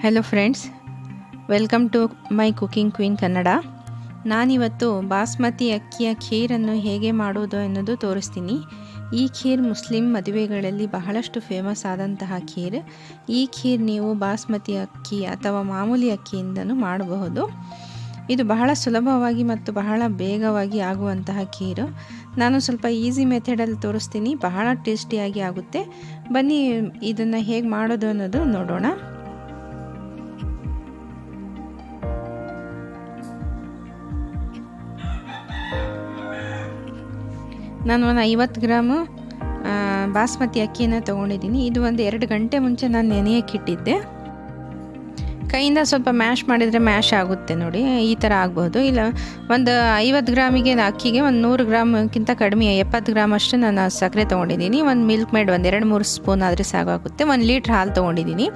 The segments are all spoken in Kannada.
Hello friends, welcome to my cooking queen Kannada. ನಾನಿವತ್ತು ಬಾಸ್ಮತಿ ಅಕ್ಕಿಯ ಖೀರನ್ನು ಹೇಗೆ ಮಾಡೋದು ಅನ್ನೋದು ತೋರಿಸ್ತೀನಿ. ಈ ಖೀರ್ ಮುಸ್ಲಿಂ ಮದುವೆಗಳಲ್ಲಿ ಬಹಳಷ್ಟು ಫೇಮಸ್ ಆದಂತಹ ಖೀರ್. ಈ ಖೀರ್ ನೀವು ಬಾಸ್ಮತಿ ಅಕ್ಕಿ ಅಥವಾ ಮಾಮೂಲಿ ಅಕ್ಕಿಯಿಂದನೂ ಮಾಡಬಹುದು. ಇದು ಬಹಳ ಸುಲಭವಾಗಿ ಮತ್ತು ಬಹಳ ಬೇಗವಾಗಿ ಆಗುವಂತಹ ಖೀರು. ನಾನು ಸ್ವಲ್ಪ ಈಸಿ ಮೆಥಡಲ್ಲಿ ತೋರಿಸ್ತೀನಿ, ಬಹಳ ಟೇಸ್ಟಿಯಾಗಿ ಆಗುತ್ತೆ. ಬನ್ನಿ ಇದನ್ನು ಹೇಗೆ ಮಾಡೋದು ಅನ್ನೋದು ನೋಡೋಣ. ನಾನು ಒಂದು 50 ಗ್ರಾಮು ಬಾಸ್ಮತಿ ಅಕ್ಕಿಯನ್ನು ತೊಗೊಂಡಿದ್ದೀನಿ. ಇದು ಒಂದು 2 ಗಂಟೆ ಮುಂಚೆ ನಾನು ನೆನೆಯಕ್ಕಿಟ್ಟಿದ್ದೆ. ಕೈಯಿಂದ ಸ್ವಲ್ಪ ಮ್ಯಾಶ್ ಮಾಡಿದರೆ ಮ್ಯಾಶ್ ಆಗುತ್ತೆ ನೋಡಿ, ಈ ಥರ ಆಗ್ಬೋದು. ಇಲ್ಲ ಒಂದು 50 ಗ್ರಾಮಿಗೆ ಅಕ್ಕಿಗೆ ಒಂದು 100 ಗ್ರಾಮ್ಗಿಂತ ಕಡಿಮೆ 70 ಗ್ರಾಮ್ ಅಷ್ಟು ನಾನು ಸಕ್ಕರೆ ತೊಗೊಂಡಿದ್ದೀನಿ. ಒಂದು ಮಿಲ್ಕ್ ಮೇಡ್ ಒಂದು 2-3 ಸ್ಪೂನ್ ಆದರೆ ಸಾಕಾಗುತ್ತೆ. 1 ಲೀಟ್ರ್ ಹಾಲು ತೊಗೊಂಡಿದ್ದೀನಿ.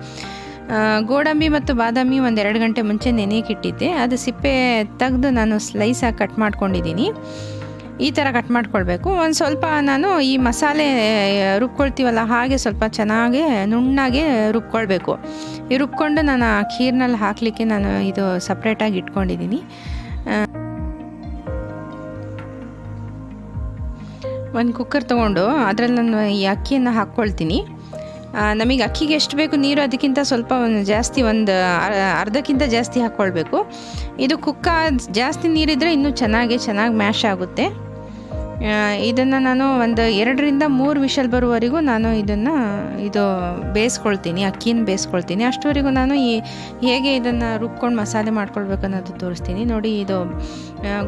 ಗೋಡಂಬಿ ಮತ್ತು ಬಾದಾಮಿ ಒಂದು 2 ಗಂಟೆ ಮುಂಚೆ ನೆನೆಯಕ್ಕಿಟ್ಟಿದ್ದೆ. ಅದು ಸಿಪ್ಪೆ ತೆಗೆದು ನಾನು ಸ್ಲೈಸಾಗಿ ಕಟ್ ಮಾಡ್ಕೊಂಡಿದ್ದೀನಿ. ಈ ಥರ ಕಟ್ ಮಾಡ್ಕೊಳ್ಬೇಕು. ಒಂದು ಸ್ವಲ್ಪ ನಾನು ಈ ಮಸಾಲೆ ರುಬ್ಕೊಳ್ತೀವಲ್ಲ ಹಾಗೆ ಸ್ವಲ್ಪ ಚೆನ್ನಾಗಿ ನುಣ್ಣಾಗೆ ರುಬ್ಕೊಳ್ಬೇಕು. ಈ ರುಬ್ಕೊಂಡು ನಾನು ಆ ಖೀರ್ನಲ್ಲಿ ಹಾಕಲಿಕ್ಕೆ ನಾನು ಇದು ಸಪ್ರೇಟಾಗಿ ಇಟ್ಕೊಂಡಿದ್ದೀನಿ. ಒಂದು ಕುಕ್ಕರ್ ತೊಗೊಂಡು ಅದರಲ್ಲಿ ನಾನು ಈ ಅಕ್ಕಿಯನ್ನು ಹಾಕ್ಕೊಳ್ತೀನಿ. ನಮಗೆ ಅಕ್ಕಿಗೆ ಎಷ್ಟು ಬೇಕು ನೀರು ಅದಕ್ಕಿಂತ ಸ್ವಲ್ಪ ಜಾಸ್ತಿ, ಒಂದು ಅರ್ಧಕ್ಕಿಂತ ಜಾಸ್ತಿ ಹಾಕ್ಕೊಳ್ಬೇಕು. ಇದು ಜಾಸ್ತಿ ನೀರಿದ್ದರೆ ಇನ್ನೂ ಚೆನ್ನಾಗಿ ಮ್ಯಾಶ್ ಆಗುತ್ತೆ. ಇದನ್ನು ನಾನು ಒಂದು 2-3 ವಿಷಲ್ ಬರುವವರೆಗೂ ನಾನು ಇದು ಬೇಯಿಸ್ಕೊಳ್ತೀನಿ, ಅಕ್ಕಿನ ಬೇಯಿಸ್ಕೊಳ್ತೀನಿ. ಅಷ್ಟವರೆಗೂ ನಾನು ಹೇಗೆ ಇದನ್ನು ರುಬ್ಕೊಂಡು ಮಸಾಲೆ ಮಾಡ್ಕೊಳ್ಬೇಕು ಅನ್ನೋದು ತೋರಿಸ್ತೀನಿ. ನೋಡಿ, ಇದು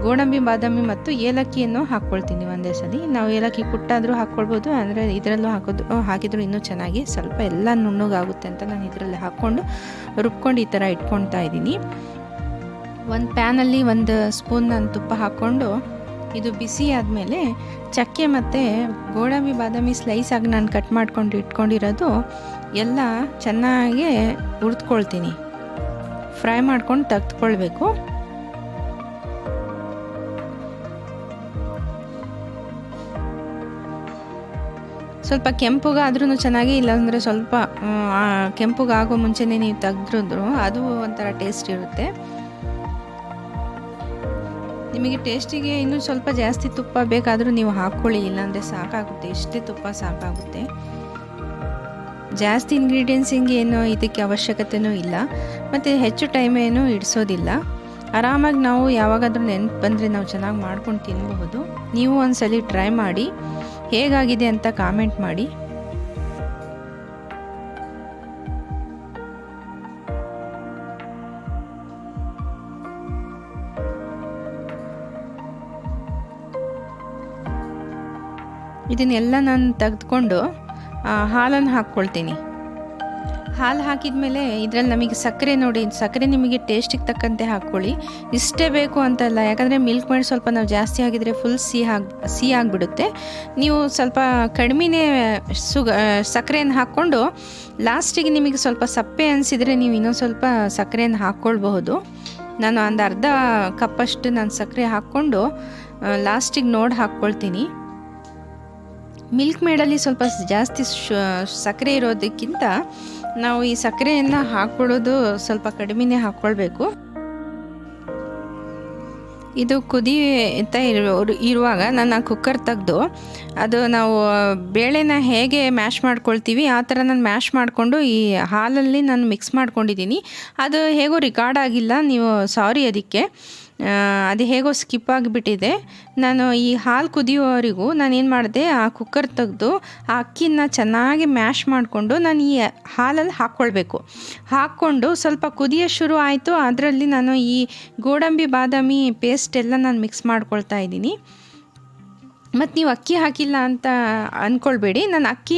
ಗೋಡಂಬಿ, ಬಾದಾಮಿ ಮತ್ತು ಏಲಕ್ಕಿಯನ್ನು ಹಾಕ್ಕೊಳ್ತೀನಿ ಒಂದೇ ಸಲ. ನಾವು ಏಲಕ್ಕಿ ಕುಟ್ಟಾದರೂ ಹಾಕ್ಕೊಳ್ಬೋದು, ಅಂದರೆ ಇದರಲ್ಲೂ ಹಾಕಿದ್ರು ಇನ್ನೂ ಚೆನ್ನಾಗಿ ಸ್ವಲ್ಪ ಎಲ್ಲ ನುಣ್ಣಗಾಗುತ್ತೆ ಅಂತ ನಾನು ಇದರಲ್ಲಿ ಹಾಕ್ಕೊಂಡು ರುಬ್ಕೊಂಡು ಈ ಥರ ಇಟ್ಕೊಳ್ತಾ ಇದ್ದೀನಿ. ಒಂದು ಪ್ಯಾನಲ್ಲಿ 1 ಸ್ಪೂನ್ ನಾನು ತುಪ್ಪ ಹಾಕ್ಕೊಂಡು ಇದು ಬಿಸಿ ಆದಮೇಲೆ ಚಕ್ಕೆ ಮತ್ತು ಗೋಡಂಬಿ, ಬಾದಾಮಿ ಸ್ಲೈಸಾಗಿ ನಾನು ಕಟ್ ಮಾಡ್ಕೊಂಡು ಇಟ್ಕೊಂಡಿರೋದು ಎಲ್ಲ ಚೆನ್ನಾಗಿ ಹುರಿದ್ಕೊಳ್ತೀನಿ. ಫ್ರೈ ಮಾಡ್ಕೊಂಡು ತೆಗೆದುಕೊಳ್ಬೇಕು. ಸ್ವಲ್ಪ ಕೆಂಪುಗಾದ್ರೂ ಚೆನ್ನಾಗಿ, ಇಲ್ಲಾಂದರೆ ಸ್ವಲ್ಪ ಕೆಂಪುಗಾಗೋ ಮುಂಚೆನೇ ನೀವು ತೆಗೆದ್ರೂ ಅದು ಒಂಥರ ಟೇಸ್ಟ್ ಇರುತ್ತೆ. ನಿಮಗೆ ಟೇಸ್ಟಿಗೆ ಇನ್ನೂ ಸ್ವಲ್ಪ ಜಾಸ್ತಿ ತುಪ್ಪ ಬೇಕಾದರೂ ನೀವು ಹಾಕ್ಕೊಳ್ಳಿ, ಇಲ್ಲಾಂದರೆ ಸಾಕಾಗುತ್ತೆ. ಇಷ್ಟೇ ತುಪ್ಪ ಸಾಕಾಗುತ್ತೆ. ಜಾಸ್ತಿ ಇಂಗ್ರೀಡಿಯೆಂಟ್ಸಿಂಗ್ ಏನು ಇದಕ್ಕೆ ಅವಶ್ಯಕತೆಯೂ ಇಲ್ಲ, ಮತ್ತು ಹೆಚ್ಚು ಟೈಮ್ ಏನು ಇಡಿಸೋದಿಲ್ಲ. ಆರಾಮಾಗಿ ನಾವು ಯಾವಾಗಾದರೂ ನೆನಪು ಬಂದರೆ ನಾವು ಚೆನ್ನಾಗಿ ಮಾಡ್ಕೊಂಡು ತಿನ್ನಬಹುದು. ನೀವು ಒಂದ್ಸಲಿ ಟ್ರೈ ಮಾಡಿ, ಹೇಗಾಗಿದೆ ಅಂತ ಕಾಮೆಂಟ್ ಮಾಡಿ. ಇದನ್ನೆಲ್ಲ ನಾನು ತೆಗೆದುಕೊಂಡು ಹಾಲನ್ನು ಹಾಕ್ಕೊಳ್ತೀನಿ. ಹಾಲು ಹಾಕಿದ ಮೇಲೆ ಇದರಲ್ಲಿ ನಮಗೆ ಸಕ್ಕರೆ ನೋಡಿ, ಸಕ್ಕರೆ ನಿಮಗೆ ಟೇಸ್ಟಿಗೆ ತಕ್ಕಂತೆ ಹಾಕ್ಕೊಳ್ಳಿ. ಇಷ್ಟೇ ಬೇಕು ಅಂತಲ್ಲ, ಯಾಕಂದರೆ ಮಿಲ್ಕ್ ಮೇಡ್ ಸ್ವಲ್ಪ ನಾವು ಜಾಸ್ತಿ ಆಗಿದ್ರೆ ಫುಲ್ ಸಿಹಿ ಆಗಿಬಿಡುತ್ತೆ. ನೀವು ಸ್ವಲ್ಪ ಕಡಿಮೆನೇ ಸಕ್ಕರೆಯನ್ನು ಹಾಕ್ಕೊಂಡು ಲಾಸ್ಟಿಗೆ ನಿಮಗೆ ಸ್ವಲ್ಪ ಸಪ್ಪೆ ಅನಿಸಿದರೆ ನೀವು ಇನ್ನೊಂದು ಸ್ವಲ್ಪ ಸಕ್ಕರೆಯನ್ನು ಹಾಕ್ಕೊಳ್ಬಹುದು. ನಾನು ಒಂದು ಅರ್ಧ ಕಪ್ಪಷ್ಟು ನಾನು ಸಕ್ಕರೆ ಹಾಕ್ಕೊಂಡು ಲಾಸ್ಟಿಗೆ ನೋಡಿ ಹಾಕ್ಕೊಳ್ತೀನಿ. ಮಿಲ್ಕ್ ಮೇಡಲ್ಲಿ ಸ್ವಲ್ಪ ಜಾಸ್ತಿ ಸಕ್ಕರೆ ಇರೋದಕ್ಕಿಂತ ನಾವು ಈ ಸಕ್ಕರೆಯನ್ನು ಹಾಕ್ಕೊಳ್ಳೋದು ಸ್ವಲ್ಪ ಕಡಿಮೆನೇ ಹಾಕ್ಕೊಳ್ಬೇಕು. ಇದು ಕುದೀತಾ ಇರುವಾಗ ನಾನು ಕುಕ್ಕರ್ ತೆಗೆದು ಅದು ನಾವು ಬೇಳೆನ ಹೇಗೆ ಮ್ಯಾಶ್ ಮಾಡ್ಕೊಳ್ತೀವಿ ಆ ಥರ ನಾನು ಮ್ಯಾಶ್ ಮಾಡಿಕೊಂಡು ಈ ಹಾಲಲ್ಲಿ ನಾನು ಮಿಕ್ಸ್ ಮಾಡ್ಕೊಂಡಿದ್ದೀನಿ. ಅದು ಹೇಗೋ ರೆಕಾರ್ಡ್ ಆಗಿಲ್ಲ, ನೀವು ಸಾರಿ ಅದಕ್ಕೆ. ಅದು ಹೇಗೋ ಸ್ಕಿಪ್ ಆಗಿಬಿಟ್ಟಿದೆ. ನಾನು ಈ ಹಾಲು ಕುದಿಯೋವರೆಗೂ ನಾನೇನು ಮಾಡಿದೆ, ಆ ಕುಕ್ಕರ್ ತೆಗೆದು ಆ ಅಕ್ಕಿನ ಚೆನ್ನಾಗಿ ಮ್ಯಾಶ್ ಮಾಡಿಕೊಂಡು ನಾನು ಈ ಹಾಲಲ್ಲಿ ಹಾಕ್ಕೊಳ್ಬೇಕು. ಹಾಕ್ಕೊಂಡು ಸ್ವಲ್ಪ ಕುದಿಯೋ ಶುರು ಆಯಿತು, ಅದರಲ್ಲಿ ನಾನು ಈ ಗೋಡಂಬಿ, ಬಾದಾಮಿ ಪೇಸ್ಟ್ ಎಲ್ಲ ನಾನು ಮಿಕ್ಸ್ ಮಾಡ್ಕೊಳ್ತಾ ಇದ್ದೀನಿ. ಮತ್ತು ನೀವು ಅಕ್ಕಿ ಹಾಕಿಲ್ಲ ಅಂತ ಅಂದ್ಕೊಳ್ಬೇಡಿ. ನಾನು ಅಕ್ಕಿ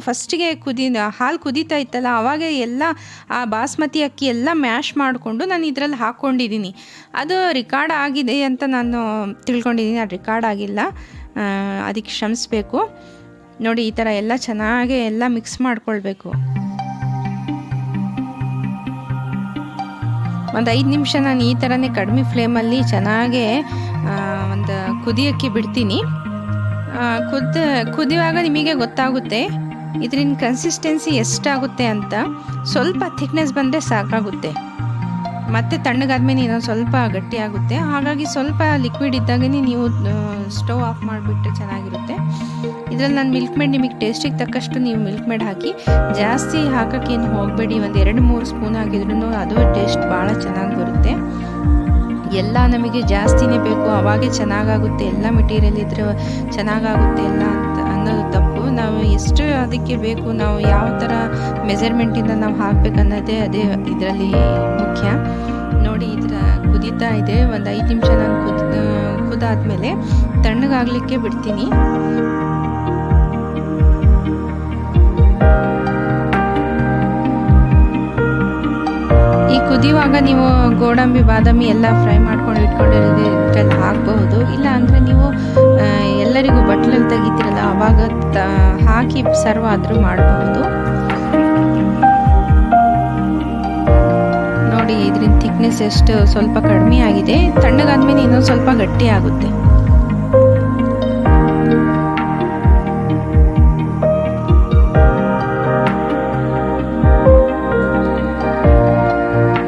ಫಸ್ಟಿಗೆ ಹಾಲು ಕುದೀತಾ ಇತ್ತಲ್ಲ ಆವಾಗ ಎಲ್ಲ ಆ ಬಾಸ್ಮತಿ ಅಕ್ಕಿ ಎಲ್ಲ ಮ್ಯಾಶ್ ಮಾಡಿಕೊಂಡು ನಾನು ಇದರಲ್ಲಿ ಹಾಕ್ಕೊಂಡಿದ್ದೀನಿ. ಅದು ರೆಕಾರ್ಡ್ ಆಗಿದೆ ಅಂತ ನಾನು ತಿಳ್ಕೊಂಡಿದ್ದೀನಿ. ಅದು ರೆಕಾರ್ಡ್ ಆಗಿಲ್ಲ, ಅದಕ್ಕೆ ಕ್ಷಮಿಸಬೇಕು. ನೋಡಿ, ಈ ಥರ ಎಲ್ಲ ಚೆನ್ನಾಗಿ ಎಲ್ಲ ಮಿಕ್ಸ್ ಮಾಡ್ಕೊಳ್ಬೇಕು. ಒಂದು 5 ನಿಮಿಷ ನಾನು ಈ ಥರನೇ ಕಡಿಮೆ ಫ್ಲೇಮಲ್ಲಿ ಚೆನ್ನಾಗೇ ಒಂದು ಕುದಿಯೋಕ್ಕೆ ಬಿಡ್ತೀನಿ. ಕುದಿಯುವಾಗ ನಿಮಗೆ ಗೊತ್ತಾಗುತ್ತೆ ಇದರಿಂದ ಕನ್ಸಿಸ್ಟೆನ್ಸಿ ಎಷ್ಟಾಗುತ್ತೆ ಅಂತ. ಸ್ವಲ್ಪ ಥಿಕ್ನೆಸ್ ಬಂದರೆ ಸಾಕಾಗುತ್ತೆ. ಮತ್ತು ತಣ್ಣಗಾದ್ಮೇಲೆ ಇನ್ನೊಂದು ಸ್ವಲ್ಪ ಗಟ್ಟಿಯಾಗುತ್ತೆ. ಹಾಗಾಗಿ ಸ್ವಲ್ಪ ಲಿಕ್ವಿಡ್ ಇದ್ದಾಗೇ ನೀವು ಸ್ಟವ್ ಆಫ್ ಮಾಡಿಬಿಟ್ರೆ ಚೆನ್ನಾಗಿರುತ್ತೆ. ಇದರಲ್ಲಿ ನಾನು ಮಿಲ್ಕ್ ಮೇಡ್ ನಿಮಗೆ ಟೇಸ್ಟಿಗೆ ತಕ್ಕಷ್ಟು ನೀವು ಮಿಲ್ಕ್ ಮೇಡ್ ಹಾಕಿ, ಜಾಸ್ತಿ ಹಾಕೋಕ್ಕೇನು ಹೋಗಬೇಡಿ. ಒಂದು 2-3 ಸ್ಪೂನ್ ಹಾಕಿದ್ರೂ ಅದು ಟೇಸ್ಟ್ ಭಾಳ ಚೆನ್ನಾಗಿ ಬರುತ್ತೆ. ಎಲ್ಲ ನಮಗೆ ಜಾಸ್ತಿನೇ ಬೇಕು, ಅವಾಗೇ ಚೆನ್ನಾಗಾಗುತ್ತೆ, ಎಲ್ಲ ಮೆಟೀರಿಯಲ್ ಇದ್ರೆ ಚೆನ್ನಾಗಾಗುತ್ತೆ ಎಲ್ಲ ಅಂತ ಅನ್ನೋದು ತಪ್ಪು. ನಾವು ಎಷ್ಟು ಅದಕ್ಕೆ ಬೇಕು, ನಾವು ಯಾವ ಥರ ಮೆಜರ್ಮೆಂಟಿಂದ ನಾವು ಹಾಕಬೇಕನ್ನೋದೇ ಅದೇ ಇದರಲ್ಲಿ ಮುಖ್ಯ. ನೋಡಿ ಇದರ ಕುದೀತಾ ಇದೆ. ಒಂದು 5 ನಿಮಿಷ ನಾನು ಕುದಾದ್ಮೇಲೆ ತಣ್ಣಗಾಗಲಿಕ್ಕೆ ಬಿಡ್ತೀನಿ. ಈ ಕುದಿಯುವಾಗ ನೀವು ಗೋಡಂಬಿ ಬಾದಾಮಿ ಎಲ್ಲ ಫ್ರೈ ಮಾಡ್ಕೊಂಡು ಇಟ್ಕೊಂಡಿರೋದು ಇದರಲ್ಲಿ ಹಾಕಬಹುದು. ಇಲ್ಲ ಅಂದರೆ ನೀವು ಎಲ್ಲರಿಗೂ ಬಟ್ಲಲ್ಲಿ ತೆಗಿತೀರಲ್ಲ ಆವಾಗ ಹಾಕಿ ಸರ್ವ್ ಆದರೂ ಮಾಡಬಹುದು. ನೋಡಿ ಇದರಿಂದ ಥಿಕ್ನೆಸ್ ಎಷ್ಟು ಸ್ವಲ್ಪ ಕಡಿಮೆ ಆಗಿದೆ. ತಣ್ಣಗಾದ್ಮೇಲೆ ಇನ್ನೊಂದು ಸ್ವಲ್ಪ ಗಟ್ಟಿ ಆಗುತ್ತೆ.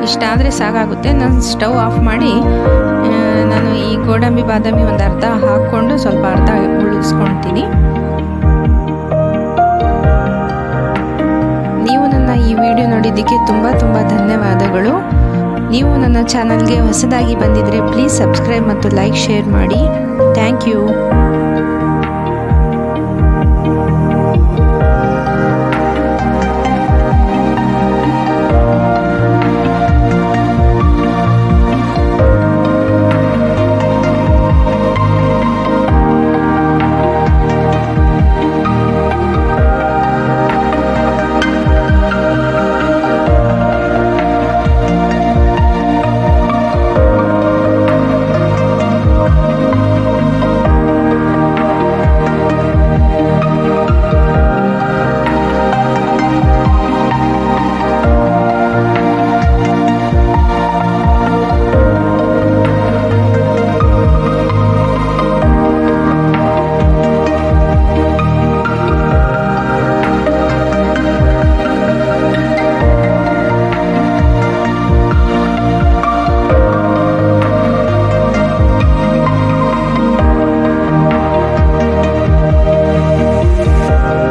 ಇಷ್ಟಾದರೆ ಸಾಕಾಗುತ್ತೆ. ನಾನು ಸ್ಟವ್ ಆಫ್ ಮಾಡಿ ನಾನು ಈ ಗೋಡಂಬಿ ಬಾದಾಮಿ ಒಂದು ಅರ್ಧ ಹಾಕ್ಕೊಂಡು ಸ್ವಲ್ಪ ಅರ್ಧ ಉಳಿಸ್ಕೊಳ್ತೀನಿ. ನೀವು ನನ್ನ ಈ ವಿಡಿಯೋ ನೋಡಿದ್ದಕ್ಕೆ ತುಂಬ ಧನ್ಯವಾದಗಳು. ನೀವು ನನ್ನ ಚಾನಲ್ಗೆ ಹೊಸದಾಗಿ ಬಂದಿದ್ದರೆ ಪ್ಲೀಸ್ ಸಬ್ಸ್ಕ್ರೈಬ್ ಮತ್ತು ಲೈಕ್ ಶೇರ್ ಮಾಡಿ. Thank you.